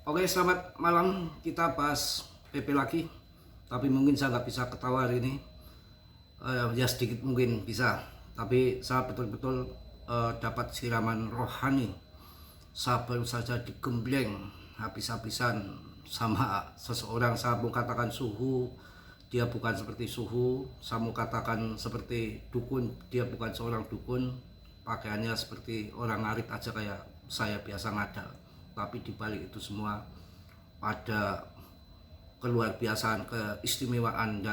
Oke, selamat malam. Kita bahas PP lagi. Tapi mungkin saya nggak bisa ketawa hari ini. Ya sedikit mungkin bisa. Tapi saya betul-betul dapat siraman rohani. Saya baru saja digembleng habis-habisan sama seseorang. Saya mau katakan suhu, dia bukan seperti suhu. Saya mau katakan seperti dukun, dia bukan seorang dukun. Pakaiannya seperti orang ngarit aja kayak saya biasa ngadal. Tapi dibalik itu semua ada keluar biasaan, keistimewaan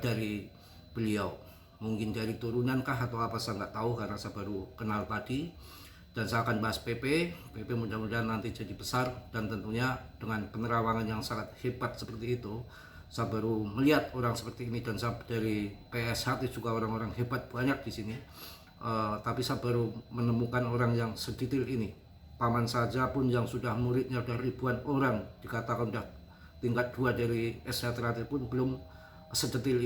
dari beliau. Mungkin dari turunan kah atau apa, saya nggak tahu karena saya baru kenal tadi. Dan saya akan bahas PP mudah-mudahan nanti jadi besar, dan tentunya dengan penerawangan yang sangat hebat seperti itu. Saya baru melihat orang seperti ini, dan saya dari PSHT juga orang-orang hebat banyak di sini. Tapi saya baru menemukan orang yang sedetail ini. Paman saja pun yang sudah muridnya sudah ribuan orang, dikatakan sudah tingkat 2 dari SHT pun belum sedetail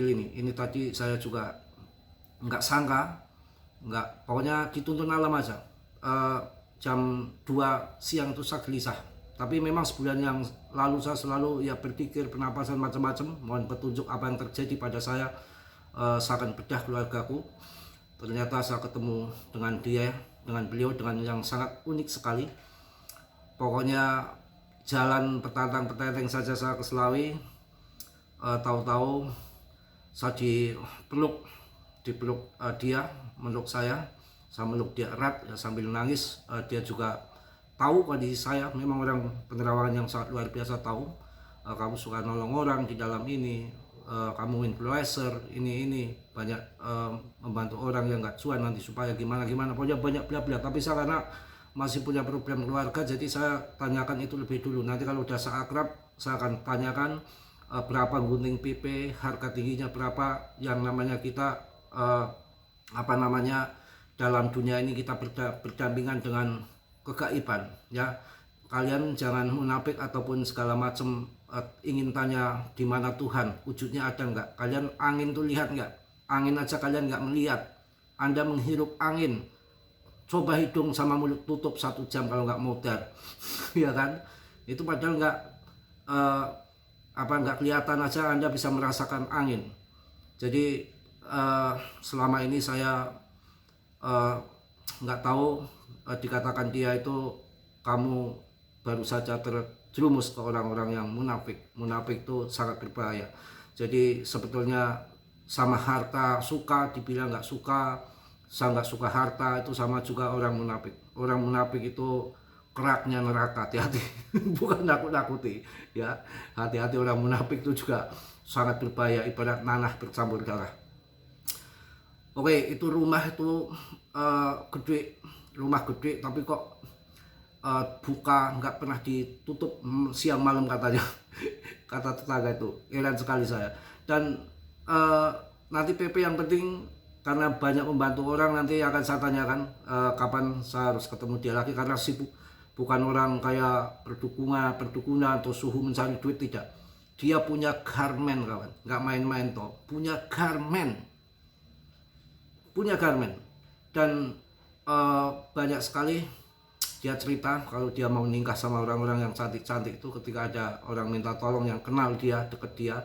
ini. Ini tadi saya juga nggak sangka, pokoknya dituntun alam aja. Jam 2 siang itu saya gelisah. Tapi memang sebulan yang lalu saya selalu berpikir penapasan macam-macam, mohon petunjuk apa yang terjadi pada saya. Saya akan bedah keluargaku. Ternyata saya ketemu dengan beliau dengan yang sangat unik sekali. Pokoknya jalan petantang-petenteng saja saya ke Selawi. Tahu-tahu saya dipeluk dia meluk saya meluk dia erat sambil nangis. Dia juga tahu kondisi saya, memang orang penerawangan yang sangat luar biasa tahu. Kamu suka nolong orang di dalam ini, kamu influencer ini banyak, membantu orang yang nggak cuan nanti supaya gimana pokoknya banyak bla bla. Tapi saya karena masih punya problem keluarga, jadi saya tanyakan itu lebih dulu. Nanti kalau udah saya akrab, saya akan tanyakan berapa gunting PP, harga tingginya berapa. Yang namanya kita dalam dunia ini kita berdampingan dengan kegaiban ya. Kalian jangan munafik ataupun segala macam ingin tanya di mana Tuhan, wujudnya ada enggak. Kalian angin tuh lihat enggak? Angin aja kalian enggak melihat. Anda menghirup angin, coba hidung sama mulut tutup 1 jam kalau enggak modar. Ya kan? Itu padahal enggak kelihatan aja Anda bisa merasakan angin. Jadi selama ini saya nggak tahu, dikatakan dia itu kamu baru saja terjerumus ke orang-orang yang munafik. Munafik itu sangat berbahaya. Jadi sebetulnya sama harta suka dibilang nggak suka, saya nggak suka harta, itu sama juga orang munafik. Orang munafik itu keraknya neraka, hati-hati. Bukan nakut-nakuti ya, hati-hati. Orang munafik itu juga sangat berbahaya, ibarat nanah bercampur darah. Oke, itu rumah itu rumah gede tapi kok buka nggak pernah ditutup siang malam katanya. Kata tetangga itu, heran sekali saya. Dan nanti PP yang penting, karena banyak membantu orang, nanti akan saya tanyakan kapan saya harus ketemu dia lagi, karena sibuk. Bukan orang kayak perdukunan atau suhu mencari duit, tidak. Dia punya garmen kawan, nggak main-main toh, punya garmen. Dan banyak sekali dia cerita kalau dia mau nikah sama orang-orang yang cantik-cantik itu, ketika ada orang minta tolong yang kenal dia, deket dia,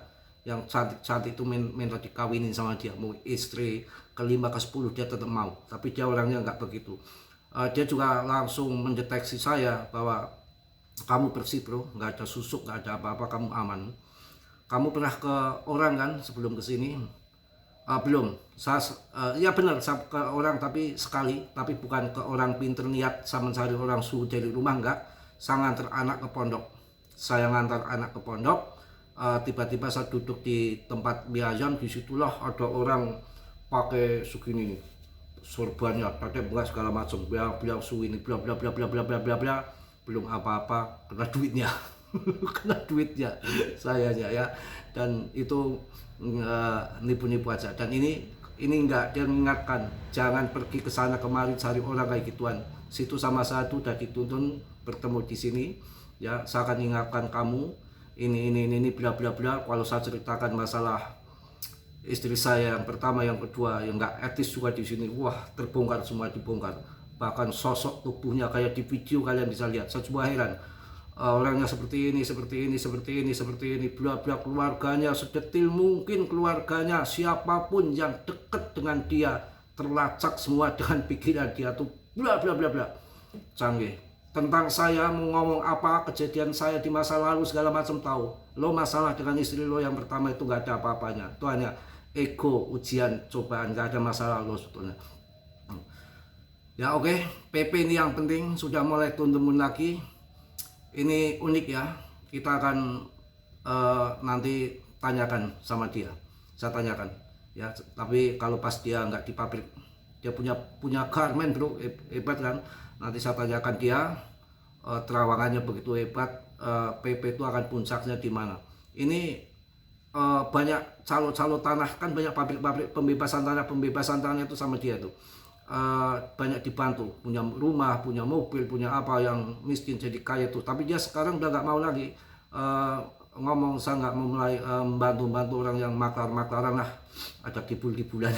yang cantik-cantik itu minta dikawinin sama dia, mau istri ke-5 ke-10 dia tetap mau. Tapi dia orangnya nggak begitu. Dia juga langsung mendeteksi saya bahwa kamu bersih bro, nggak ada susuk, nggak ada apa-apa, kamu aman. Kamu pernah ke orang kan sebelum kesini? Belum. Ya benar, saya ke orang tapi sekali, tapi bukan ke orang pinter niat saya mencari orang suhu dari rumah, enggak. Saya ngantar anak ke pondok. Tiba-tiba saya duduk di tempat biajan, disitulah ada orang pakai segini nih, sorbannya, pakai bunga segala macam, bilang suhu ini bla bla bla bla bla bla bla bla, belum apa-apa kena duitnya. Kena duitnya sayanya ya. Dan itu nipu-nipu aja. Dan ini enggak, dia mengingatkan jangan pergi ke sana kemari cari orang kayak gituan. Situ sama saya tuh udah dituntun bertemu di sini ya. Saya akan ingatkan kamu ini bla bla bla. Kalau saya ceritakan masalah istri saya yang pertama, yang kedua, yang nggak etis juga di sini, wah terbongkar semua, dibongkar. bahkan sosok tubuhnya kayak di video kalian bisa lihat. Saya coba heran, orangnya seperti ini, bla bla, keluarganya sedetil mungkin, keluarganya siapapun yang deket dengan dia terlacak semua dengan pikiran dia tuh bla bla bla bla, canggih. Tentang saya mau ngomong apa, kejadian saya di masa lalu segala macam tahu. Lo masalah dengan istri lo yang pertama itu gak ada apa-apanya, itu hanya ego, ujian, cobaan, gak ada masalah lo sebetulnya. Ya oke, PP ini yang penting sudah mulai turun lagi. Ini unik ya, kita akan nanti tanyakan sama dia, saya tanyakan ya. Tapi kalau pas dia nggak di pabrik, dia punya garment bro, hebat kan. Nanti saya tanyakan dia, terawangannya begitu hebat, PP itu akan puncaknya di mana. Ini banyak calo-calo tanah, kan banyak pabrik-pabrik pembebasan tanah itu sama dia tuh. Banyak dibantu, punya rumah, punya mobil, punya apa, yang miskin jadi kaya tuh. Tapi dia sekarang udah nggak mau lagi ngomong, saya nggak mau mulai membantu orang yang maklar-maklaran lah, ada kibul-kibulan.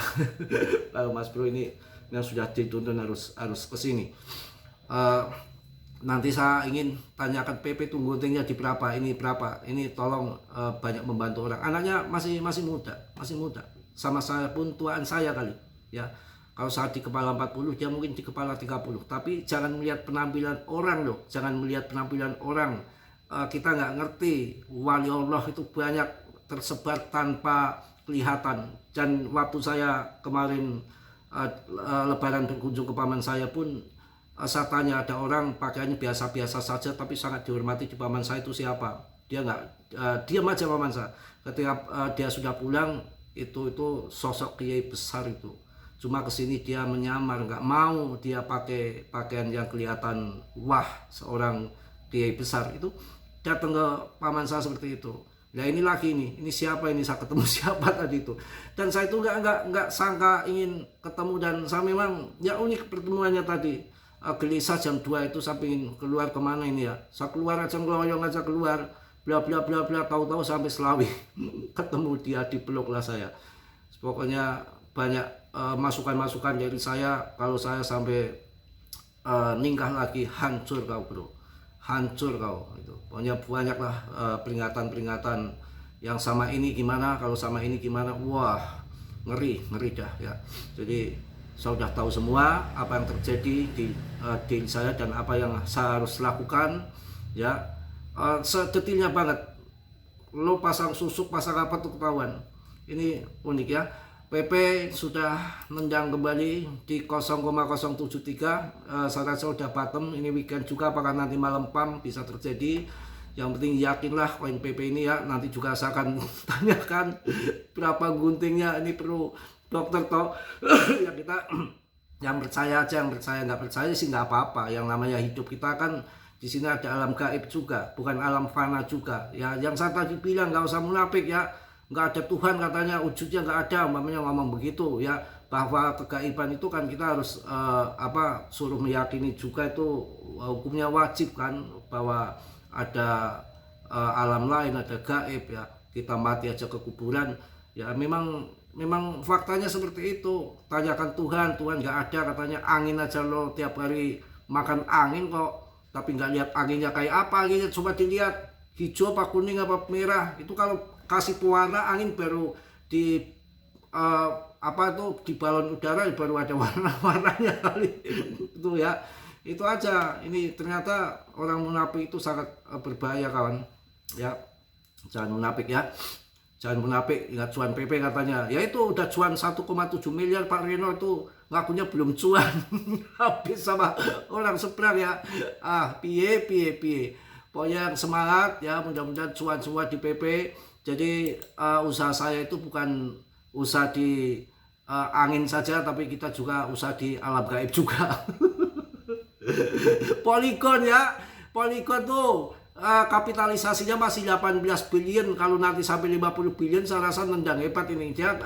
Lalu Mas Bro ini yang sudah dituntun harus kesini. Nanti saya ingin tanyakan PP itu guntingnya di berapa, ini berapa, ini tolong banyak membantu orang. Anaknya masih muda, sama saya pun tuaan saya kali ya. Kalau saya di kepala 40, dia mungkin di kepala 30. Tapi jangan melihat penampilan orang loh, jangan melihat penampilan orang. Kita nggak ngerti, wali Allah itu banyak tersebar tanpa kelihatan. Dan waktu saya kemarin lebaran berkunjung ke paman saya pun, saya tanya, ada orang pakaiannya biasa-biasa saja tapi sangat dihormati di paman saya, itu siapa? Dia nggak diam aja paman saya. Ketika dia sudah pulang, itu sosok kiai besar itu. Cuma kesini dia menyamar, nggak mau dia pakai pakaian yang kelihatan wah seorang kiai besar. Itu datang ke paman saya seperti itu. Nah ini lagi ini siapa ini, saya ketemu siapa tadi itu. Dan saya itu nggak sangka ingin ketemu, dan saya memang ya unik pertemuannya tadi. Gelisah jam 2 itu saya ingin keluar kemana ini ya. Saya keluar aja, ngeloyong aja keluar, bla bla bla bla, tahu-tahu sampai Selawi ketemu dia, dipeluk lah saya. Pokoknya banyak masukan-masukan dari saya. Kalau saya sampai ningkah lagi, hancur kau bro, hancur kau. Itu pokoknya banyaklah peringatan-peringatan yang sama ini gimana, kalau sama ini gimana, wah ngeri dah ya. Jadi saya sudah tahu semua apa yang terjadi di diri saya dan apa yang saya harus lakukan ya. Sedetilnya banget, lo pasang susuk, pasang apa tuh ketahuan. Ini unik ya. PP sudah nendang kembali di 0,073. Saya rasa sudah bottom. Ini weekend juga, apakah nanti malam pump bisa terjadi. Yang penting yakinlah koin PP ini ya. Nanti juga saya akan tanyakan berapa guntingnya. Ini perlu dokter toh. Ya kita yang percaya aja, yang percaya, nggak percaya sih nggak apa-apa. Yang namanya hidup kita kan di sini ada alam gaib juga, bukan alam fana juga. Ya yang saya tadi bilang, nggak usah munafik ya. Nggak ada Tuhan katanya, wujudnya nggak ada, umpamanya ngomong begitu ya. Bahwa kegaiban itu kan kita harus suruh meyakini juga, itu hukumnya wajib kan, bahwa ada alam lain, ada gaib ya. Kita mati aja ke kuburan ya, memang faktanya seperti itu. Tanyakan Tuhan nggak ada katanya. Angin aja lo tiap hari makan angin kok, tapi nggak lihat anginnya kayak apa. Anginnya coba dilihat hijau apa kuning apa merah, itu kalau kasih pewarna angin baru di di balon udara baru ada warna-warnanya kali. Itu ya, itu aja. Ini ternyata orang munafik itu sangat berbahaya kawan ya. Jangan munafik ya, jangan munafik. Ingat cuan PP katanya ya, itu udah cuan 1,7 miliar Pak Reno, itu ngakunya belum cuan. Habis sama orang seberang ya. Piye pokoknya semangat ya, mudah-mudahan cuan semua di PP. Jadi usaha saya itu bukan usaha di angin saja, tapi kita juga usaha di alam gaib juga. Polygon ya, Polygon tuh kapitalisasinya masih 18 billion. Kalau nanti sampai 50 billion saya rasa nendang hebat ini. Dia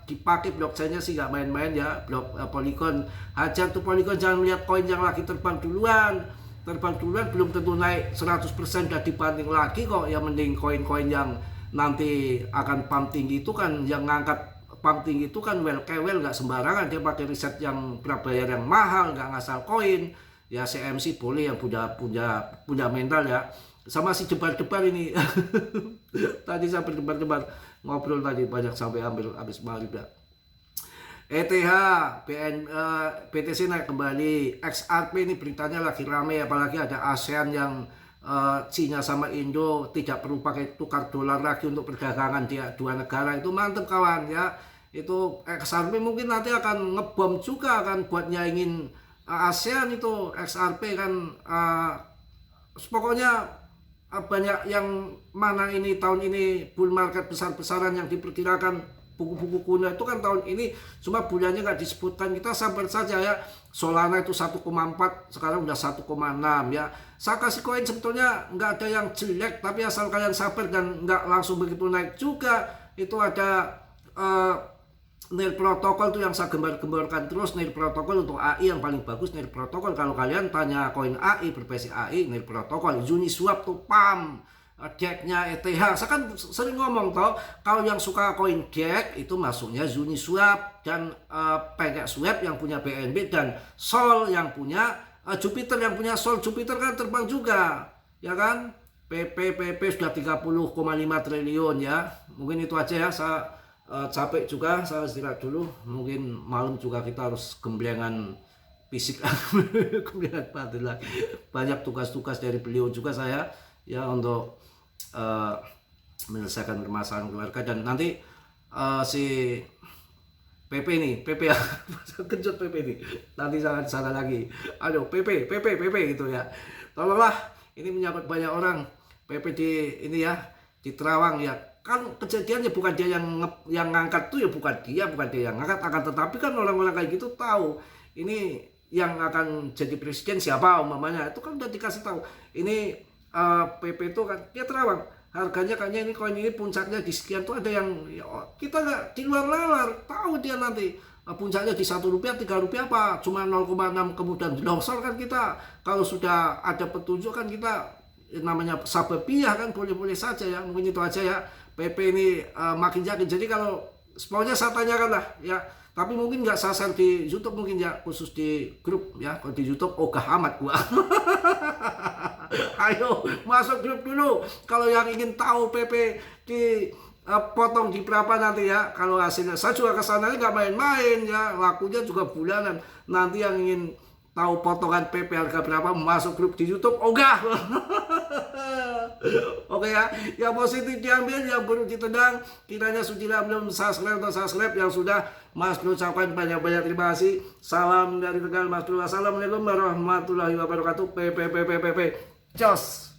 dipakai blockchainnya sih nggak main-main ya, Polygon. Hajar tuh Polygon, jangan lihat koin yang lagi terbang duluan belum tentu naik 100% udah dibanding lagi kok. Ya mending koin-koin yang nanti akan pump tinggi itu kan, yang ngangkat pump tinggi itu kan kewel nggak sembarangan, dia pakai riset yang prabayar yang mahal, nggak ngasal koin. Ya CMC boleh yang punya mental ya. Sama si debar-debar ini. Tadi saya berdebar-debar ngobrol tadi banyak sampai habis maghrib ya. ETH, BTC naik kembali, XRP ini beritanya lagi ramai, apalagi ada ASEAN yang Cina sama Indo tidak perlu pakai tukar dolar lagi untuk perdagangan dia dua negara, itu mantep kawan ya. Itu XRP mungkin nanti akan ngebom juga kan buat nyaingin ASEAN itu XRP kan. Pokoknya banyak yang mana ini tahun ini bull market besar-besaran yang diperkirakan buku-buku kuno itu kan tahun ini, cuma bulannya nggak disebutkan, kita sabar saja ya. Solana itu 1,4, sekarang udah 1,6 ya. Saya kasih koin sebetulnya nggak ada yang jelek, tapi asal kalian sabar dan nggak langsung begitu naik juga. Itu ada Nail Protocol tuh yang saya gembar-gemborkan terus. Nail Protocol untuk AI yang paling bagus, Nail Protocol. Kalau kalian tanya koin AI berbasis AI, Nail Protocol. Uniswap tuh PAM, Jack-nya ETH. Saya kan sering ngomong toh, kalau yang suka koin Jack itu masuknya Uniswap dan PancakeSwap yang punya BNB, dan Sol yang punya Jupiter yang punya Sol. Jupiter kan terbang juga, ya kan? PP sudah 30,5 triliun ya. Mungkin itu aja ya. Saya capek juga, saya istirahat dulu. Mungkin malam juga kita harus gemblengan fisik, gemblengan batin lagi. Banyak tugas-tugas dari beliau juga saya ya untuk menyelesaikan permasalahan keluarga. Dan nanti si PP ya, kejut PP ini, nanti sangat sana lagi. Aduh, PP gitu ya. Tolonglah, ini menyangkut banyak orang. PP di ini ya, di Terawang ya. Kan kejadiannya bukan dia yang ngangkat tuh ya, bukan dia yang ngangkat, akan tetapi kan orang-orang kayak gitu tahu ini yang akan jadi presiden siapa umpamanya, itu kan udah dikasih tahu. Ini PP itu kan dia Terawang, harganya kayaknya ini koin ini puncaknya di sekian tuh, ada yang ya, kita nggak di luar nalar, tahu dia nanti puncaknya di Rp1, Rp3 apa cuma 0,6 kemudian longsor kan. Kita kalau sudah ada petunjuk kan kita namanya sababiah kan, boleh-boleh saja ya. Mungkin itu aja ya. PP ini makin yakin. Jadi kalau pokoknya saya tanyakan lah ya, tapi mungkin nggak saya share di YouTube, mungkin ya khusus di grup ya. Kalau di YouTube ogah amat gua. Ayo masuk grup dulu kalau yang ingin tahu PP di potong di berapa nanti ya. Kalau hasilnya saya juga kesananya nggak main-main ya, lakunya juga bulanan. Nanti yang ingin tahu potongan PP harga berapa, masuk grup di YouTube ogah. Oke ya, yang positif diambil, yang buruk ditendang. Kiranya sudah belum subscribe atau subscribe, yang sudah Mas Bro ucapkan banyak-banyak terima kasih. Salam dari Tegal Mas Bro. Assalamualaikum warahmatullahi wabarakatuh. PP. Jos.